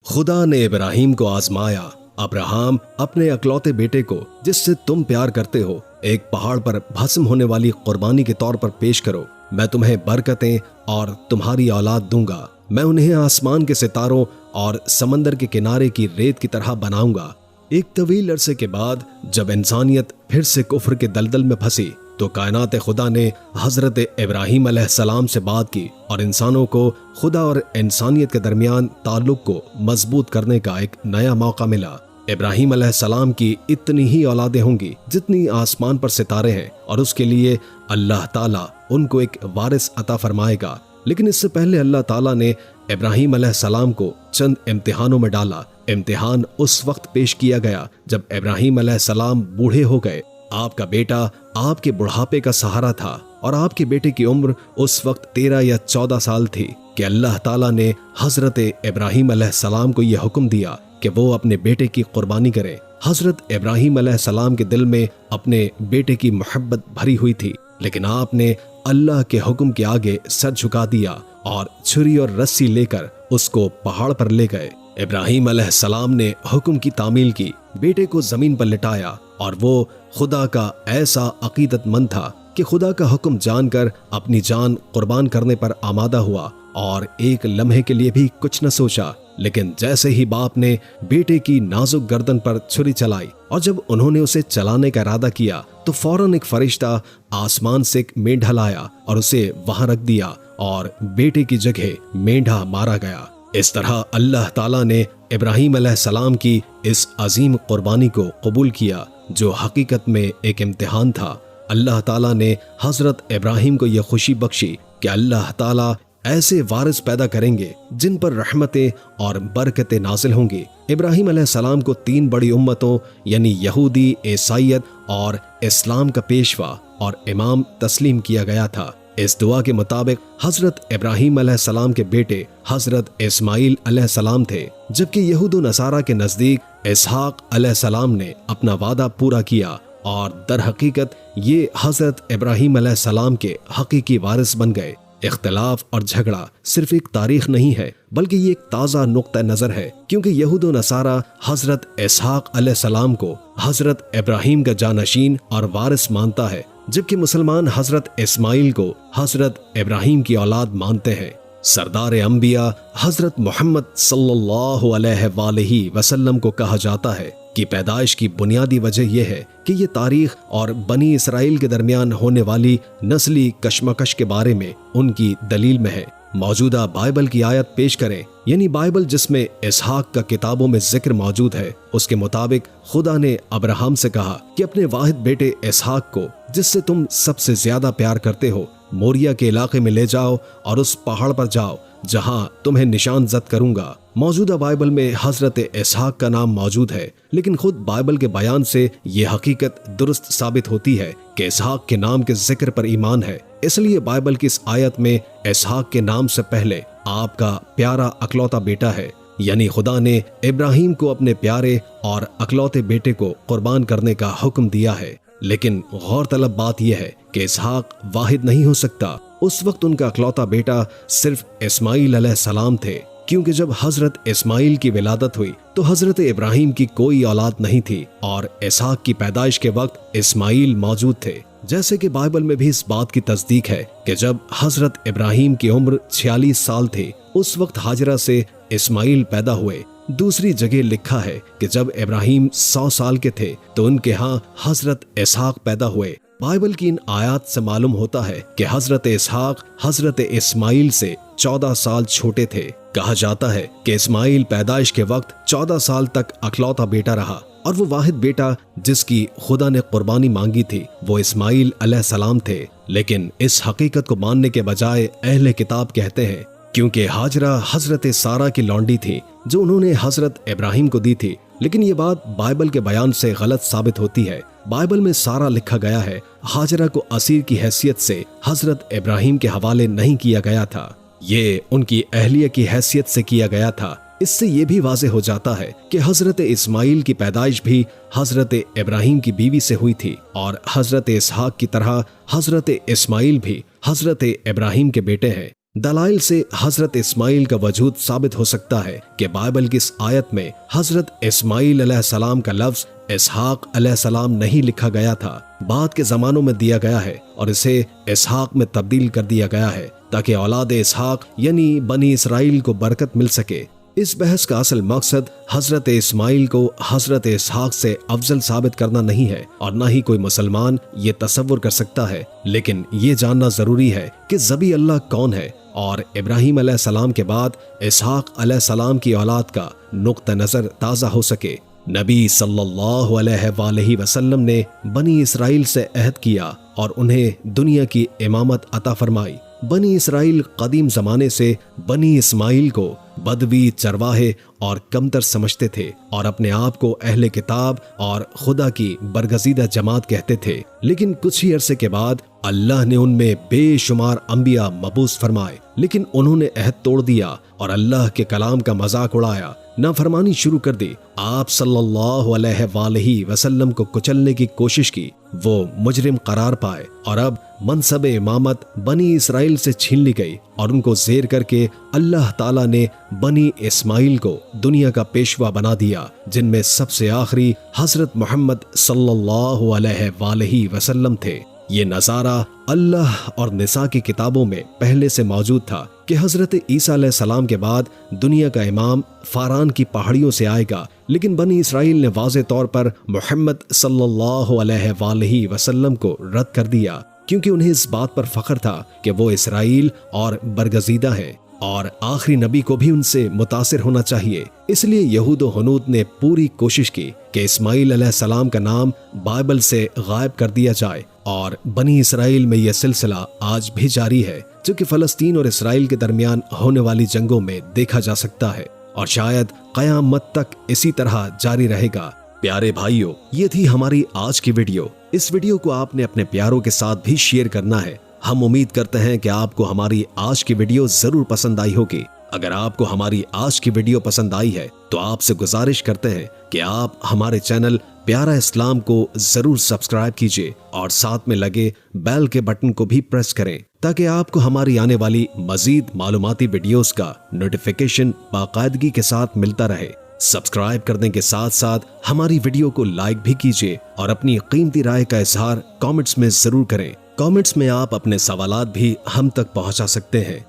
खुदा ने इब्राहिम को आजमाया। अब्राहम अपने अकलौते बेटे को, जिससे तुम प्यार करते हो, एक पहाड़ पर भस्म होने वाली कुर्बानी के तौर पर पेश करो। मैं तुम्हें बरकतें और तुम्हारी औलाद दूंगा। मैं उन्हें आसमान के सितारों और समंदर के किनारे की रेत की तरह बनाऊंगा। एक तवील अरसे के बाद जब इंसानियत फिर से कुफ्र के दलदल में फंसी तो कायनात खुदा ने हजरत इब्राहिम अलैहिस्सलाम से बात की और इंसानों को खुदा और इंसानियत के दरमियान ताल्लुक को मजबूत करने का एक नया मौका मिला। इब्राहिम अलैहिस्सलाम की इतनी ही औलादें होंगी जितनी आसमान पर सितारे हैं, और उसके लिए अल्लाह ताला उनको एक वारिस अता फरमाएगा। लेकिन इससे पहले अल्लाह ताला ने इब्राहिम अलैहिस्सलाम को चंद इम्तिहानों में डाला। इम्तिहान उस वक्त पेश किया गया जब इब्राहिम अलैहिस्सलाम बूढ़े हो गए। आपका बेटा आपके बुढ़ापे का सहारा था और आपके बेटे की उम्र उस वक्त 13 या 14 साल थी कि अल्लाह ताला ने हजरत इब्राहिम अलैहिस्सलाम को यह हुक्म दिया कि वो अपने बेटे की कुर्बानी करें। हजरत इब्राहिम अलैहिस्सलाम के दिल में अपने बेटे की मोहब्बत भरी हुई थी, लेकिन आपने अल्लाह के हुक्म के आगे सर झुका दिया और छुरी और रस्सी लेकर उसको पहाड़ पर ले गए। इब्राहिम अलैहिस्सलाम ने हुक्म की तामील की, बेटे को जमीन पर लिटाया और वो खुदा का ऐसा अकीदतमंद था कि खुदा का हुक्म जानकर अपनी जान कुर्बान करने पर आमादा हुआ और एक लम्हे के लिए भी कुछ न सोचा। लेकिन जैसे ही बाप ने बेटे की नाजुक गर्दन पर छुरी चलाई और जब उन्होंने उसे चलाने का इरादा किया तो फौरन एक फरिश्ता आसमान से एक मेंढा लाया और उसे वहां रख दिया और बेटे की जगह मेंढा मारा गया। इस तरह अल्लाह ताला ने इब्राहिम अलैहिस्सलाम की इस अजीम कुर्बानी को कबूल किया जो हकीकत में एक इम्तिहान था। अल्लाह ताला ने हजरत इब्राहिम को यह खुशी बख्शी कि अल्लाह ताला ऐसे वारिस पैदा करेंगे जिन पर रहमतें और बरकतें नाजिल होंगी। इब्राहिम अलैहिस्सलाम को 3 बड़ी उम्मतों यानी यहूदी, ईसाईयत और इस्लाम का पेशवा और इमाम तस्लीम किया गया था। इस दुआ के मुताबिक हजरत इब्राहिम अलैहिस्सलाम के बेटे हजरत इस्माइल अलैहिस्सलाम थे, जबकि यहूद व नसारा के नजदीक इसहाक अलैहिस्सलाम ने अपना वादा पूरा किया और दर हकीकत ये हजरत इब्राहिम अलैहिस्सलाम के हकीकी वारिस बन गए। इख्तिलाफ और झगड़ा सिर्फ एक तारीख नहीं है बल्कि ये एक ताज़ा नुक्ता नजर है, क्योंकि यहूद व नसारा हजरत इसहाक अलैहिस्सलाम को हजरत इब्राहिम का जानशीन और वारिस मानता है, जबकि मुसलमान हजरत इस्माइल को हजरत इब्राहिम की औलाद मानते हैं। सरदार अंबिया हजरत मोहम्मद सल्लल्लाहु अलैहि वसल्लम को कहा जाता है कि पैदाइश की बुनियादी वजह यह है कि ये तारीख और बनी इसराइल के दरमियान होने वाली नस्ली कशमकश के बारे में उनकी दलील में है। मौजूदा बाइबल की आयत पेश करें, यानी बाइबल जिसमें इसहाक का किताबों में जिक्र मौजूद है, उसके मुताबिक खुदा ने अब्राहम से कहा कि अपने वाहिद बेटे इसहाक को, जिससे तुम सबसे ज्यादा प्यार करते हो, मोरिया के इलाके में ले जाओ और उस पहाड़ पर जाओ जहां तुम्हें निशान जद करूंगा। मौजूदा बाइबल में हजरत इसहाक का नाम मौजूद है, लेकिन खुद बाइबल के बयान से ये हकीकत दुरुस्त साबित होती है कि इसहाक के नाम के जिक्र पर ईमान है। इसलिए बाइबल की इस आयत में इसहाक के नाम से पहले आपका प्यारा अकलौता बेटा है, यानी खुदा ने इब्राहिम को अपने प्यारे और अकलौते बेटे को कुर्बान करने का हुक्म दिया है। लेकिन गौरतलब बात यह है कि इसहाक वाहिद नहीं हो सकता। उस वक्त उनका अकलौता बेटा सिर्फ इस्माइल अलैहिस्सलाम थे, क्योंकि जब हजरत इस्माइल की विलादत हुई तो हजरत इब्राहिम की कोई औलाद नहीं थी और इसहाक की पैदाइश के वक्त इस्माइल मौजूद थे। जैसे कि बाइबल में भी इस बात की तस्दीक है कि जब हजरत इब्राहिम की उम्र 46 साल थी, उस वक्त हाजरा से इस्माइल पैदा हुए। दूसरी जगह लिखा है कि जब इब्राहिम 100 साल के थे तो उनके यहाँ हजरत इसहाक पैदा हुए। बाइबल की इन आयात से मालूम होता है कि हजरत इसहाक हजरत इस्माइल से 14 साल छोटे थे। कहा जाता है कि इस्माइल पैदाइश के वक्त 14 साल तक अकलौता बेटा रहा और वो वाहिद बेटा जिसकी खुदा ने कुर्बानी मांगी थी वो इस्माइल अलैहिस्सलाम थे। लेकिन इस हकीकत को मानने के बजाय अहले किताब कहते हैं क्योंकि हाजरा हजरत सारा की लौंडी थी जो उन्होंने हजरत इब्राहिम को दी थी, लेकिन ये बात बाइबल के बयान से गलत साबित होती है। बाइबल में सारा लिखा गया है, हाजरा को असीर की हैसियत से हजरत इब्राहिम के हवाले नहीं किया गया था, ये उनकी अहलिया की हैसियत से किया गया था। इससे ये भी वाज़ेह हो जाता है कि हजरत इस्माइल की पैदाइश भी हजरत इब्राहिम की बीवी से हुई थी और हजरत इसहाक की तरह हजरत इस्माइल भी हजरत इब्राहिम के बेटे हैं। दलाइल से हजरत इस्माइल का वजूद साबित हो सकता है कि बाइबल की इस आयत में हजरत इस्माइल अलैहिस्सलाम का लफ्ज इसहाक अलैहिस्सलाम नहीं लिखा गया था, बाद के जमानों में दिया गया है और इसे इसहाक में तब्दील कर दिया गया है ताकि औलाद इसहाक यानी बनी इसराइल को बरकत मिल सके। इस बहस का असल मकसद हजरत इस्माइल को हजरत इसहाक से अफजल साबित करना नहीं है और न ही कोई मुसलमान ये तसव्वुर कर सकता है, लेकिन ये जानना जरूरी है कि ज़बी अल्लाह कौन है और इब्राहीम अलैहिस्सलाम के बाद इसहाक अलैहिस्सलाम की औलाद का नुक्ता नजर ताज़ा हो सके। नबी सल्लल्लाहु अलैहि वसल्लम ने बनी इसराइल से अहद किया और उन्हें दुनिया की इमामत अता फरमाई। बनी इसराइल कदीम जमाने से बनी इस्माइल को बदवी, चरवाहे और कमतर समझते थे और अपने आप को अहले किताब और खुदा की बरगजीदा जमात कहते थे, लेकिन कुछ ही अरसे के बाद अल्लाह ने उनमें बेशुमार अंबिया मबूस फरमाए, लेकिन उन्होंने अहद तोड़ दिया और अल्लाह के कलाम का मजाक उड़ाया, नाफरमानी शुरू कर दी। आप सल्लल्लाहु अलैहि वसल्लम को कुचलने की कोशिश की, वो मुजरिम करार पाए और अब मनसब इमामत बनी इसराइल से छीन ली गई और उनको जेर करके अल्लाह ताला ने बनी इस्माइल को दुनिया का पेशवा बना दिया, जिनमें सबसे आखिरी हजरत मोहम्मद सल्लल्लाहु अलैहि वसल्लम थे। ये नज़ारा अल्लाह और निसा की किताबों में पहले से मौजूद था कि हजरत ईसा अलैहिस्सलाम के बाद दुनिया का इमाम फारान की पहाड़ियों से आएगा, लेकिन बनी इसराइल ने वाज़े तौर पर मोहम्मद सल्लल्लाहु अलैहि वसल्लम को रद्द कर दिया, क्योंकि उन्हें इस बात पर फख्र था कि वो इसराइल और बरगजीदा हैं और आखिरी नबी को भी उनसे मुतासिर होना चाहिए। इसलिए यहूद व हनूद ने पूरी कोशिश की कि इस्माइल अलैहिस्सलाम का नाम बाइबल से गायब कर दिया जाए और बनी इसराइल में यह सिलसिला आज भी जारी है, जो कि फलस्तीन और इसराइल के दरमियान होने वाली जंगों में देखा जा सकता है और शायद क़यामत तक इसी तरह जारी रहेगा। प्यारे भाइयों, ये थी हमारी आज की वीडियो। इस वीडियो को आपने अपने प्यारों के साथ भी शेयर करना है। हम उम्मीद करते हैं कि आपको हमारी आज की वीडियो जरूर पसंद आई होगी। अगर आपको हमारी आज की वीडियो पसंद आई है तो आपसे गुजारिश करते हैं कि आप हमारे चैनल प्यारा इस्लाम को जरूर सब्सक्राइब कीजिए और साथ में लगे बेल के बटन को भी प्रेस करें, ताकि आपको हमारी आने वाली मजीद मालूमाती वीडियोस का नोटिफिकेशन बाकायदगी के साथ मिलता रहे। सब्सक्राइब करने के साथ साथ हमारी वीडियो को लाइक भी कीजिए और अपनी कीमती राय का इजहार कमेंट्स में जरूर करें। कमेंट्स में आप अपने सवालात भी हम तक पहुंचा सकते हैं।